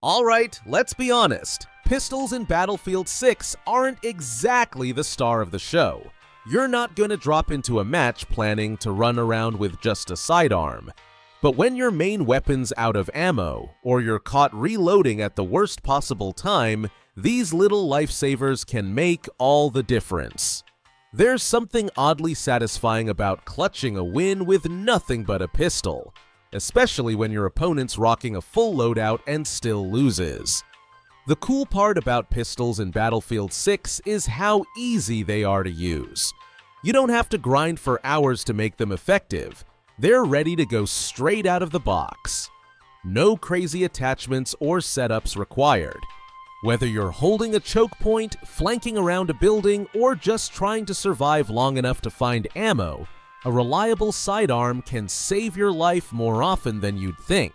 Alright, let's be honest. Pistols in Battlefield 6 aren't exactly the star of the show. You're not gonna drop into a match planning to run around with just a sidearm. But when your main weapon's out of ammo, or you're caught reloading at the worst possible time, these little lifesavers can make all the difference. There's something oddly satisfying about clutching a win with nothing but a pistol, especially when your opponent's rocking a full loadout and still loses. The cool part about pistols in Battlefield 6 is how easy they are to use. You don't have to grind for hours to make them effective. They're ready to go straight out of the box. No crazy attachments or setups required. Whether you're holding a choke point, flanking around a building, or just trying to survive long enough to find ammo, a reliable sidearm can save your life more often than you'd think.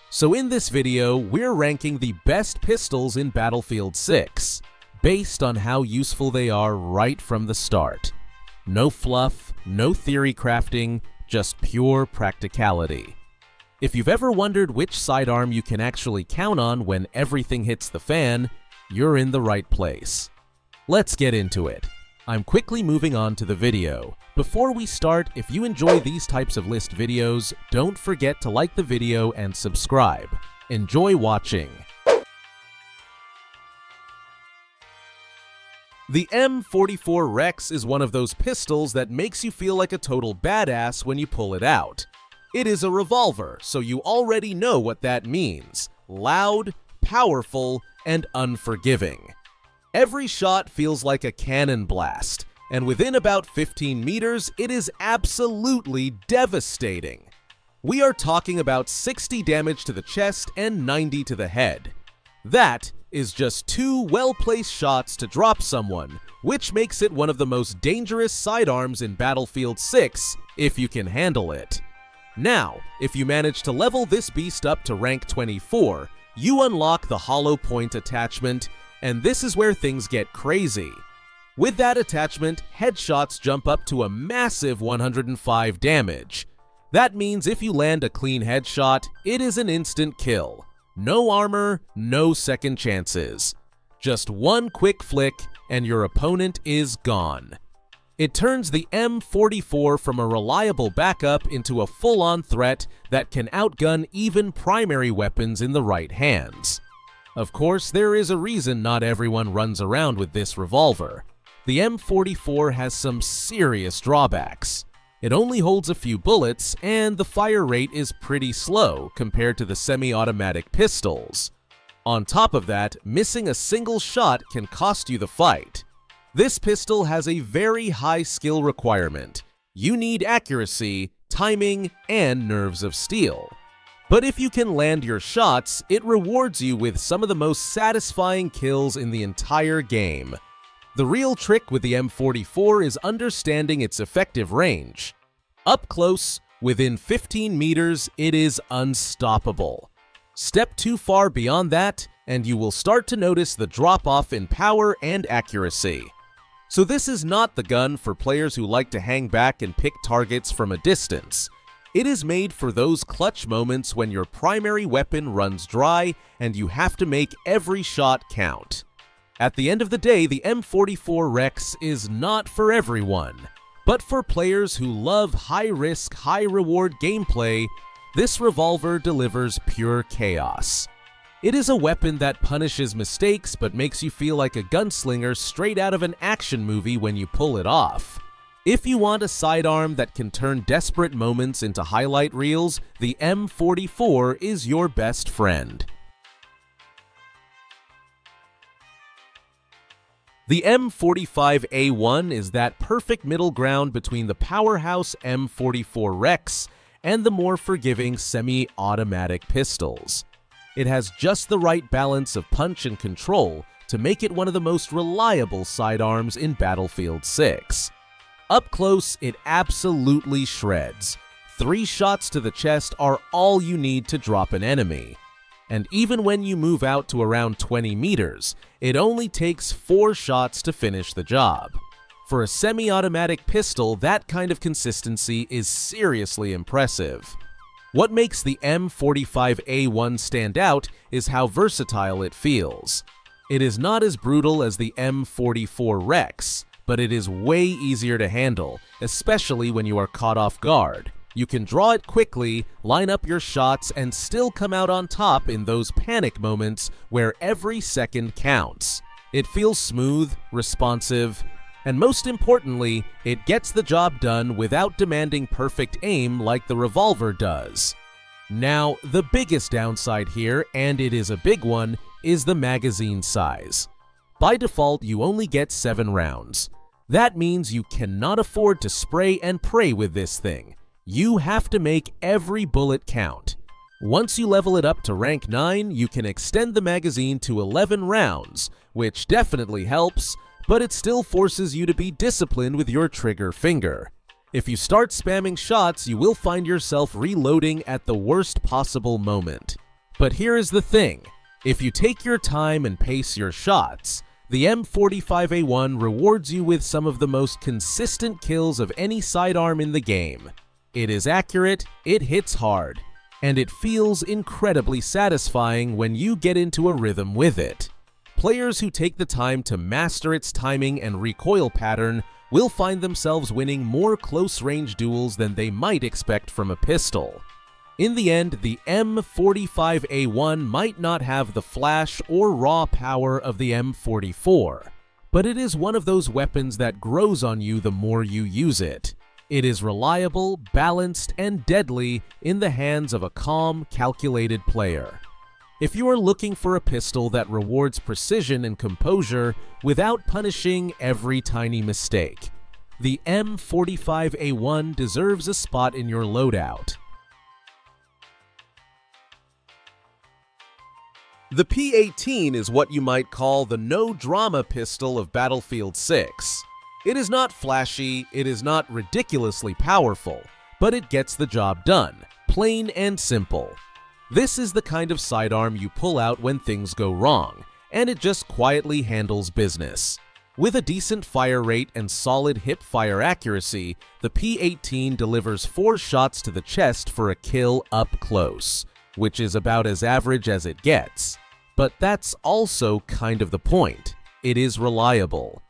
So in this video, we're ranking the best pistols in Battlefield 6, based on how useful they are right from the start. No fluff, no theory crafting, just pure practicality. If you've ever wondered which sidearm you can actually count on when everything hits the fan, you're in the right place. Let's get into it. I'm quickly moving on to the video. Before we start, if you enjoy these types of list videos, don't forget to like the video and subscribe. Enjoy watching. The M44 Rex is one of those pistols that makes you feel like a total badass when you pull it out. It is a revolver, so you already know what that means. Loud, powerful, and unforgiving. Every shot feels like a cannon blast, and within about 15 meters, it is absolutely devastating. We are talking about 60 damage to the chest and 90 to the head. That is just 2 well-placed shots to drop someone, which makes it one of the most dangerous sidearms in Battlefield 6 if you can handle it. Now, if you manage to level this beast up to rank 24, you unlock the hollow point attachment, and this is where things get crazy. With that attachment, headshots jump up to a massive 105 damage. That means if you land a clean headshot, it is an instant kill. No armor, no second chances. Just one quick flick, and your opponent is gone. It turns the M44 from a reliable backup into a full-on threat that can outgun even primary weapons in the right hands. Of course, there is a reason not everyone runs around with this revolver. The M44 has some serious drawbacks. It only holds a few bullets, and the fire rate is pretty slow compared to the semi-automatic pistols. On top of that, missing a single shot can cost you the fight. This pistol has a very high skill requirement. You need accuracy, timing, and nerves of steel. But if you can land your shots, it rewards you with some of the most satisfying kills in the entire game. The real trick with the M44 is understanding its effective range. Up close, within 15 meters, it is unstoppable. Step too far beyond that, and you will start to notice the drop-off in power and accuracy. So this is not the gun for players who like to hang back and pick targets from a distance. It is made for those clutch moments when your primary weapon runs dry and you have to make every shot count. At the end of the day, the M44 Rex is not for everyone, but for players who love high-risk, high-reward gameplay, this revolver delivers pure chaos. It is a weapon that punishes mistakes but makes you feel like a gunslinger straight out of an action movie when you pull it off. If you want a sidearm that can turn desperate moments into highlight reels, the M44 is your best friend. The M45A1 is that perfect middle ground between the powerhouse M44 Rex and the more forgiving semi-automatic pistols. It has just the right balance of punch and control to make it one of the most reliable sidearms in Battlefield 6. Up close, it absolutely shreds. 3 shots to the chest are all you need to drop an enemy. And even when you move out to around 20 meters, it only takes 4 shots to finish the job. For a semi-automatic pistol, that kind of consistency is seriously impressive. What makes the M45A1 stand out is how versatile it feels. It is not as brutal as the M44 Rex, but it is way easier to handle, especially when you are caught off guard. You can draw it quickly, line up your shots, and still come out on top in those panic moments where every second counts. It feels smooth, responsive, and most importantly, it gets the job done without demanding perfect aim like the revolver does. Now, the biggest downside here, and it is a big one, is the magazine size. By default, you only get 7 rounds. That means you cannot afford to spray and pray with this thing. You have to make every bullet count. Once you level it up to rank 9, you can extend the magazine to 11 rounds, which definitely helps, but it still forces you to be disciplined with your trigger finger. If you start spamming shots, you will find yourself reloading at the worst possible moment. But here is the thing. If you take your time and pace your shots, the M45A1 rewards you with some of the most consistent kills of any sidearm in the game. It is accurate, it hits hard, and it feels incredibly satisfying when you get into a rhythm with it. Players who take the time to master its timing and recoil pattern will find themselves winning more close-range duels than they might expect from a pistol. In the end, the M45A1 might not have the flash or raw power of the M44, but it is one of those weapons that grows on you the more you use it. It is reliable, balanced, and deadly in the hands of a calm, calculated player. If you are looking for a pistol that rewards precision and composure without punishing every tiny mistake, the M45A1 deserves a spot in your loadout. The P18 is what you might call the no-drama pistol of Battlefield 6. It is not flashy, it is not ridiculously powerful, but it gets the job done, plain and simple. This is the kind of sidearm you pull out when things go wrong, and it just quietly handles business. With a decent fire rate and solid hip-fire accuracy, the P18 delivers 4 shots to the chest for a kill up close, which is about as average as it gets. But that's also kind of the point. It is reliable.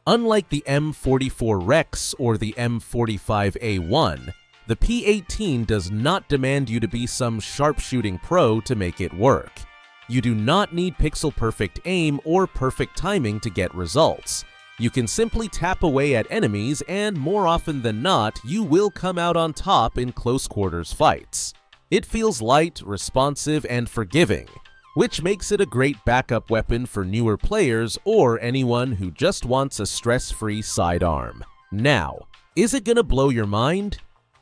Unlike the M44 Rex or the M45A1, the P18 does not demand you to be some sharpshooting pro to make it work. You do not need pixel-perfect aim or perfect timing to get results. You can simply tap away at enemies and, more often than not, you will come out on top in close-quarters fights. It feels light, responsive, and forgiving, which makes it a great backup weapon for newer players or anyone who just wants a stress-free sidearm. Now, is it gonna blow your mind?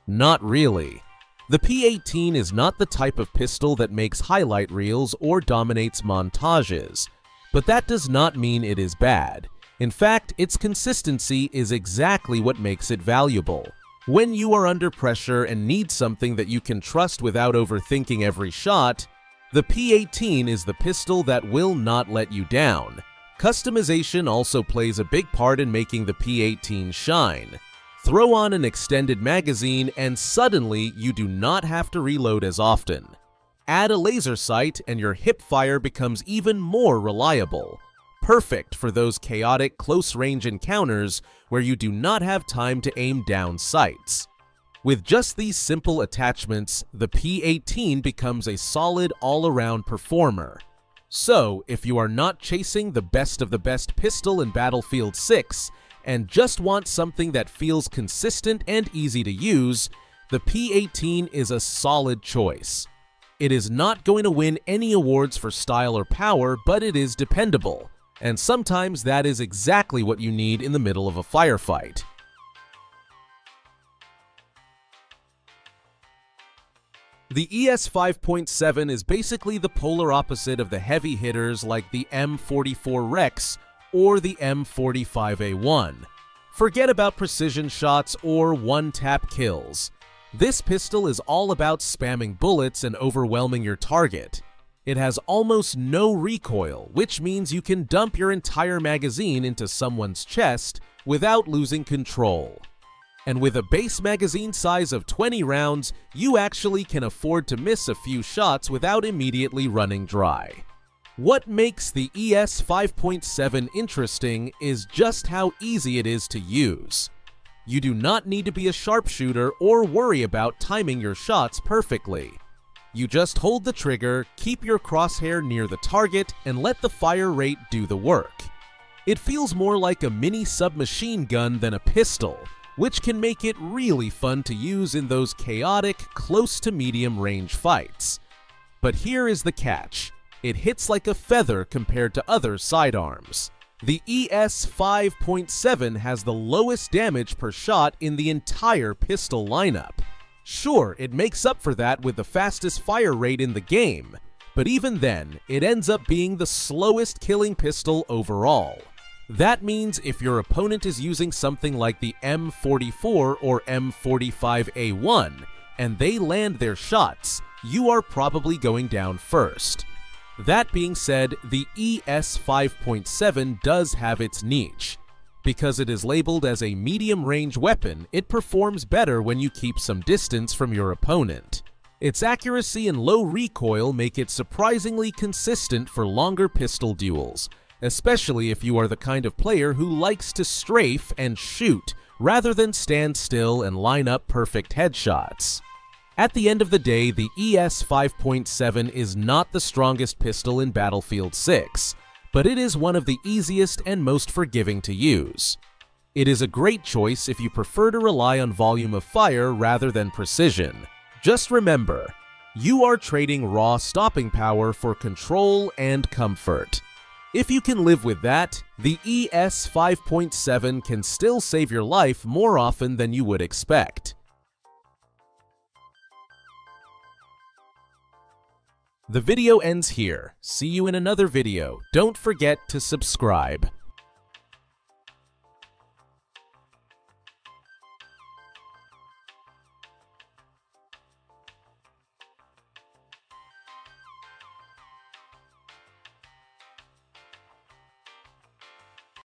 Not really. The P18 is not the type of pistol that makes highlight reels or dominates montages, but that does not mean it is bad. In fact, its consistency is exactly what makes it valuable. When you are under pressure and need something that you can trust without overthinking every shot, the P18 is the pistol that will not let you down. Customization also plays a big part in making the P18 shine. Throw on an extended magazine and suddenly you do not have to reload as often. Add a laser sight and your hip fire becomes even more reliable. Perfect for those chaotic close-range encounters where you do not have time to aim down sights. With just these simple attachments, the P18 becomes a solid all-around performer. So, if you are not chasing the best of the best pistol in Battlefield 6 and just want something that feels consistent and easy to use, the P18 is a solid choice. It is not going to win any awards for style or power, but it is dependable, and sometimes that is exactly what you need in the middle of a firefight. The ES 5.7 is basically the polar opposite of the heavy hitters like the M44 Rex or the M45A1. Forget about precision shots or one-tap kills. This pistol is all about spamming bullets and overwhelming your target. It has almost no recoil, which means you can dump your entire magazine into someone's chest without losing control. And with a base magazine size of 20 rounds, you actually can afford to miss a few shots without immediately running dry. What makes the ES 5.7 interesting is just how easy it is to use. You do not need to be a sharpshooter or worry about timing your shots perfectly. You just hold the trigger, keep your crosshair near the target, and let the fire rate do the work. It feels more like a mini submachine gun than a pistol, which can make it really fun to use in those chaotic, close to medium range fights. But here is the catch. It hits like a feather compared to other sidearms. The ES 5.7 has the lowest damage per shot in the entire pistol lineup. Sure, it makes up for that with the fastest fire rate in the game, but even then, it ends up being the slowest killing pistol overall. That means if your opponent is using something like the M44 or M45A1, and they land their shots, you are probably going down first. That being said, the ES 5.7 does have its niche. Because it is labeled as a medium-range weapon, it performs better when you keep some distance from your opponent. Its accuracy and low recoil make it surprisingly consistent for longer pistol duels, especially if you are the kind of player who likes to strafe and shoot rather than stand still and line up perfect headshots. At the end of the day, the ES 5.7 is not the strongest pistol in Battlefield 6, but it is one of the easiest and most forgiving to use. It is a great choice if you prefer to rely on volume of fire rather than precision. Just remember, you are trading raw stopping power for control and comfort. If you can live with that, the ES 5.7 can still save your life more often than you would expect. The video ends here. See you in another video. Don't forget to subscribe.